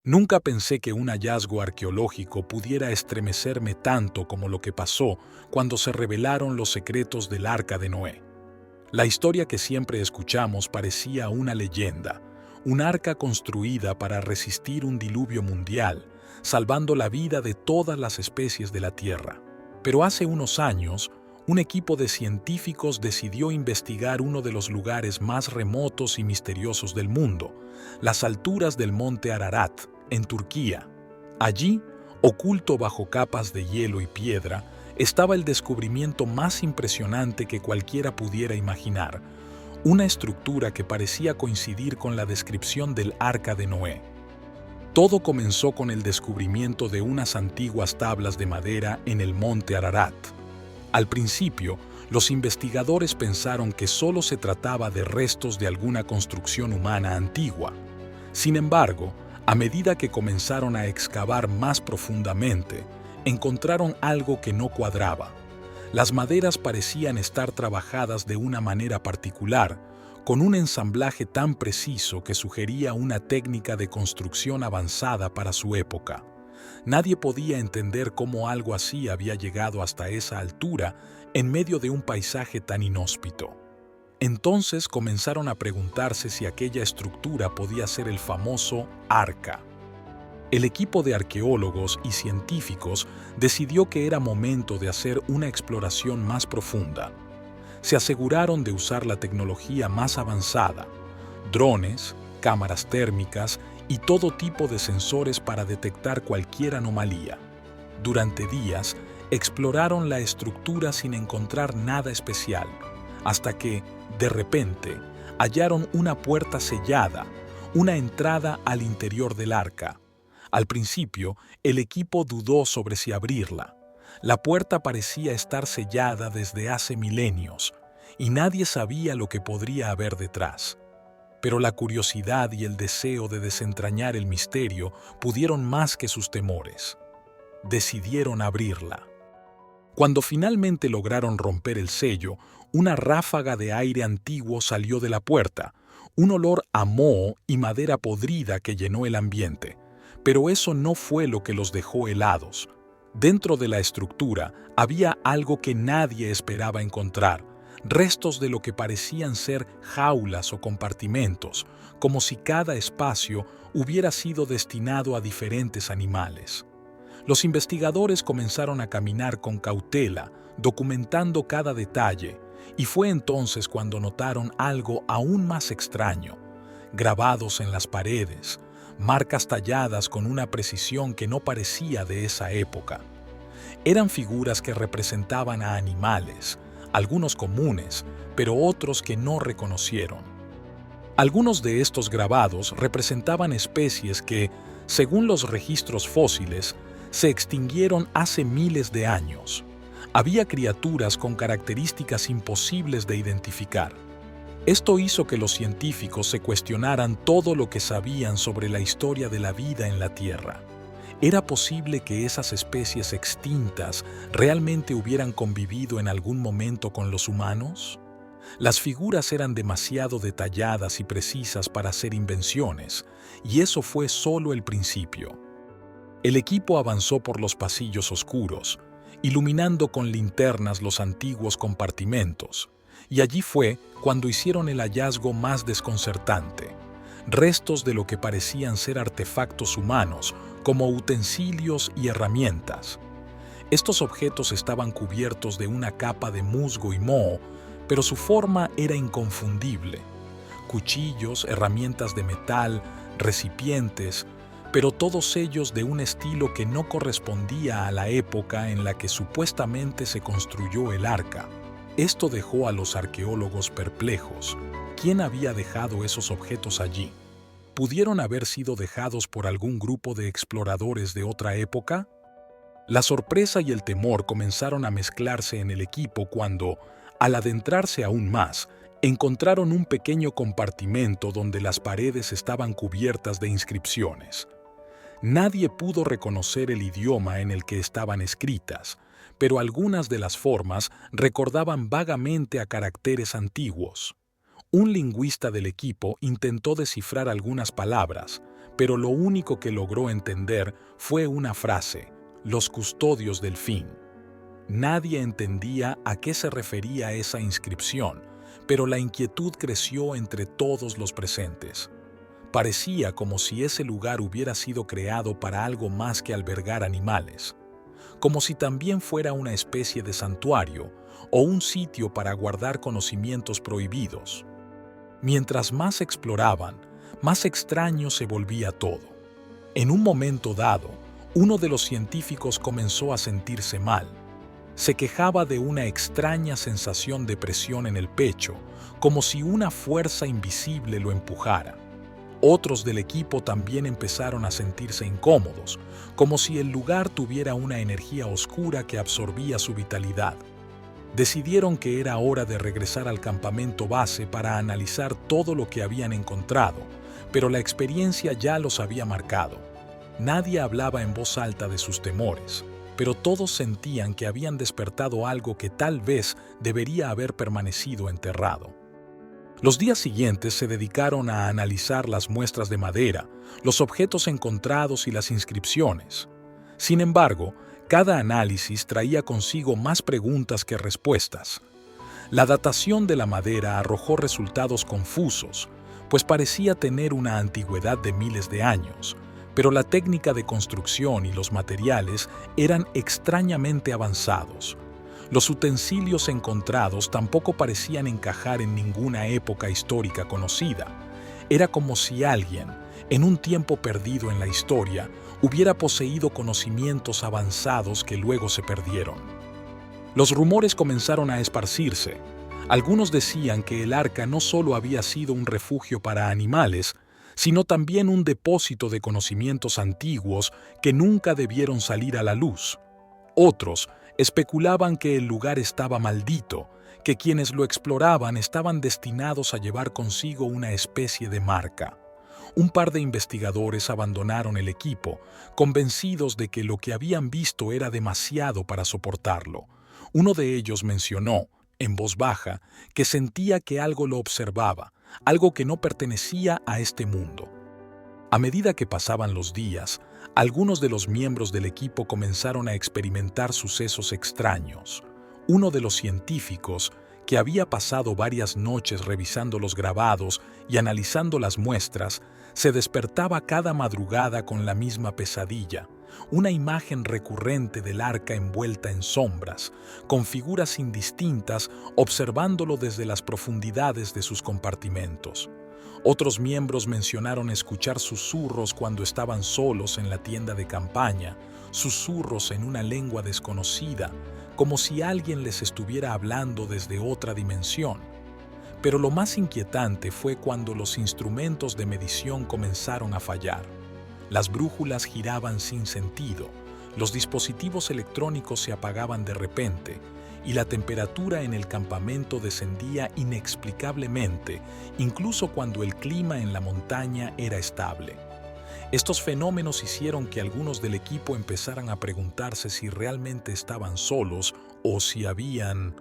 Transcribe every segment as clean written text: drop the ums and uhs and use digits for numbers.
Nunca pensé que un hallazgo arqueológico pudiera estremecerme tanto como lo que pasó cuando se revelaron los secretos del Arca de Noé. La historia que siempre escuchamos parecía una leyenda, un arca construida para resistir un diluvio mundial, salvando la vida de todas las especies de la Tierra. Pero hace unos años, un equipo de científicos decidió investigar uno de los lugares más remotos y misteriosos del mundo, las alturas del monte Ararat, en Turquía. Allí, oculto bajo capas de hielo y piedra, estaba el descubrimiento más impresionante que cualquiera pudiera imaginar, una estructura que parecía coincidir con la descripción del Arca de Noé. Todo comenzó con el descubrimiento de unas antiguas tablas de madera en el monte Ararat. Al principio, los investigadores pensaron que solo se trataba de restos de alguna construcción humana antigua. Sin embargo, a medida que comenzaron a excavar más profundamente, encontraron algo que no cuadraba. Las maderas parecían estar trabajadas de una manera particular, con un ensamblaje tan preciso que sugería una técnica de construcción avanzada para su época. Nadie podía entender cómo algo así había llegado hasta esa altura en medio de un paisaje tan inhóspito. Entonces comenzaron a preguntarse si aquella estructura podía ser el famoso Arca. El equipo de arqueólogos y científicos decidió que era momento de hacer una exploración más profunda. Se aseguraron de usar la tecnología más avanzada, drones, cámaras térmicas y todo tipo de sensores para detectar cualquier anomalía. Durante días, exploraron la estructura sin encontrar nada especial, hasta que, de repente, hallaron una puerta sellada, una entrada al interior del arca. Al principio, el equipo dudó sobre si abrirla. La puerta parecía estar sellada desde hace milenios, y nadie sabía lo que podría haber detrás. Pero la curiosidad y el deseo de desentrañar el misterio pudieron más que sus temores. Decidieron abrirla. Cuando finalmente lograron romper el sello, una ráfaga de aire antiguo salió de la puerta, un olor a moho y madera podrida que llenó el ambiente. Pero eso no fue lo que los dejó helados. Dentro de la estructura había algo que nadie esperaba encontrar, restos de lo que parecían ser jaulas o compartimentos, como si cada espacio hubiera sido destinado a diferentes animales. Los investigadores comenzaron a caminar con cautela, documentando cada detalle, y fue entonces cuando notaron algo aún más extraño. Grabados en las paredes, marcas talladas con una precisión que no parecía de esa época. Eran figuras que representaban a animales, algunos comunes, pero otros que no reconocieron. Algunos de estos grabados representaban especies que, según los registros fósiles, se extinguieron hace miles de años. Había criaturas con características imposibles de identificar. Esto hizo que los científicos se cuestionaran todo lo que sabían sobre la historia de la vida en la Tierra. ¿Era posible que esas especies extintas realmente hubieran convivido en algún momento con los humanos? Las figuras eran demasiado detalladas y precisas para ser invenciones, y eso fue solo el principio. El equipo avanzó por los pasillos oscuros, iluminando con linternas los antiguos compartimentos, y allí fue cuando hicieron el hallazgo más desconcertante: restos de lo que parecían ser artefactos humanos, como utensilios y herramientas. Estos objetos estaban cubiertos de una capa de musgo y moho, pero su forma era inconfundible. Cuchillos, herramientas de metal, recipientes, pero todos ellos de un estilo que no correspondía a la época en la que supuestamente se construyó el arca. Esto dejó a los arqueólogos perplejos. ¿Quién había dejado esos objetos allí? ¿Pudieron haber sido dejados por algún grupo de exploradores de otra época? La sorpresa y el temor comenzaron a mezclarse en el equipo cuando, al adentrarse aún más, encontraron un pequeño compartimento donde las paredes estaban cubiertas de inscripciones. Nadie pudo reconocer el idioma en el que estaban escritas, pero algunas de las formas recordaban vagamente a caracteres antiguos. Un lingüista del equipo intentó descifrar algunas palabras, pero lo único que logró entender fue una frase: los custodios del fin. Nadie entendía a qué se refería esa inscripción, pero la inquietud creció entre todos los presentes. Parecía como si ese lugar hubiera sido creado para algo más que albergar animales, como si también fuera una especie de santuario o un sitio para guardar conocimientos prohibidos. Mientras más exploraban, más extraño se volvía todo. En un momento dado, uno de los científicos comenzó a sentirse mal. Se quejaba de una extraña sensación de presión en el pecho, como si una fuerza invisible lo empujara. Otros del equipo también empezaron a sentirse incómodos, como si el lugar tuviera una energía oscura que absorbía su vitalidad. Decidieron que era hora de regresar al campamento base para analizar todo lo que habían encontrado, pero la experiencia ya los había marcado. Nadie hablaba en voz alta de sus temores, pero todos sentían que habían despertado algo que tal vez debería haber permanecido enterrado. Los días siguientes se dedicaron a analizar las muestras de madera, los objetos encontrados y las inscripciones. Sin embargo, cada análisis traía consigo más preguntas que respuestas. La datación de la madera arrojó resultados confusos, pues parecía tener una antigüedad de miles de años, pero la técnica de construcción y los materiales eran extrañamente avanzados. Los utensilios encontrados tampoco parecían encajar en ninguna época histórica conocida. Era como si alguien, en un tiempo perdido en la historia, hubiera poseído conocimientos avanzados que luego se perdieron. Los rumores comenzaron a esparcirse. Algunos decían que el arca no solo había sido un refugio para animales, sino también un depósito de conocimientos antiguos que nunca debieron salir a la luz. Otros especulaban que el lugar estaba maldito, que quienes lo exploraban estaban destinados a llevar consigo una especie de marca. Un par de investigadores abandonaron el equipo, convencidos de que lo que habían visto era demasiado para soportarlo. Uno de ellos mencionó, en voz baja, que sentía que algo lo observaba, algo que no pertenecía a este mundo. A medida que pasaban los días, algunos de los miembros del equipo comenzaron a experimentar sucesos extraños. Uno de los científicos, que había pasado varias noches revisando los grabados y analizando las muestras, se despertaba cada madrugada con la misma pesadilla, una imagen recurrente del arca envuelta en sombras, con figuras indistintas observándolo desde las profundidades de sus compartimentos. Otros miembros mencionaron escuchar susurros cuando estaban solos en la tienda de campaña, susurros en una lengua desconocida, como si alguien les estuviera hablando desde otra dimensión. Pero lo más inquietante fue cuando los instrumentos de medición comenzaron a fallar. Las brújulas giraban sin sentido, los dispositivos electrónicos se apagaban de repente, y la temperatura en el campamento descendía inexplicablemente, incluso cuando el clima en la montaña era estable. Estos fenómenos hicieron que algunos del equipo empezaran a preguntarse si realmente estaban solos o si habían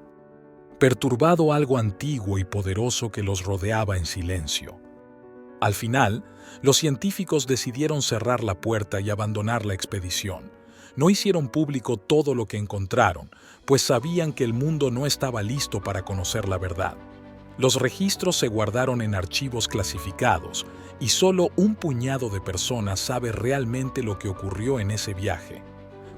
perturbado algo antiguo y poderoso que los rodeaba en silencio. Al final, los científicos decidieron cerrar la puerta y abandonar la expedición. No hicieron público todo lo que encontraron, pues sabían que el mundo no estaba listo para conocer la verdad. Los registros se guardaron en archivos clasificados, y solo un puñado de personas sabe realmente lo que ocurrió en ese viaje.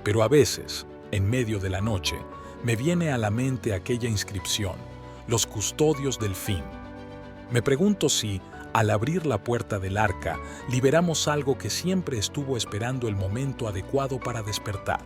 Pero a veces, en medio de la noche, me viene a la mente aquella inscripción: los custodios del fin. Me pregunto si, al abrir la puerta del arca, liberamos algo que siempre estuvo esperando el momento adecuado para despertar.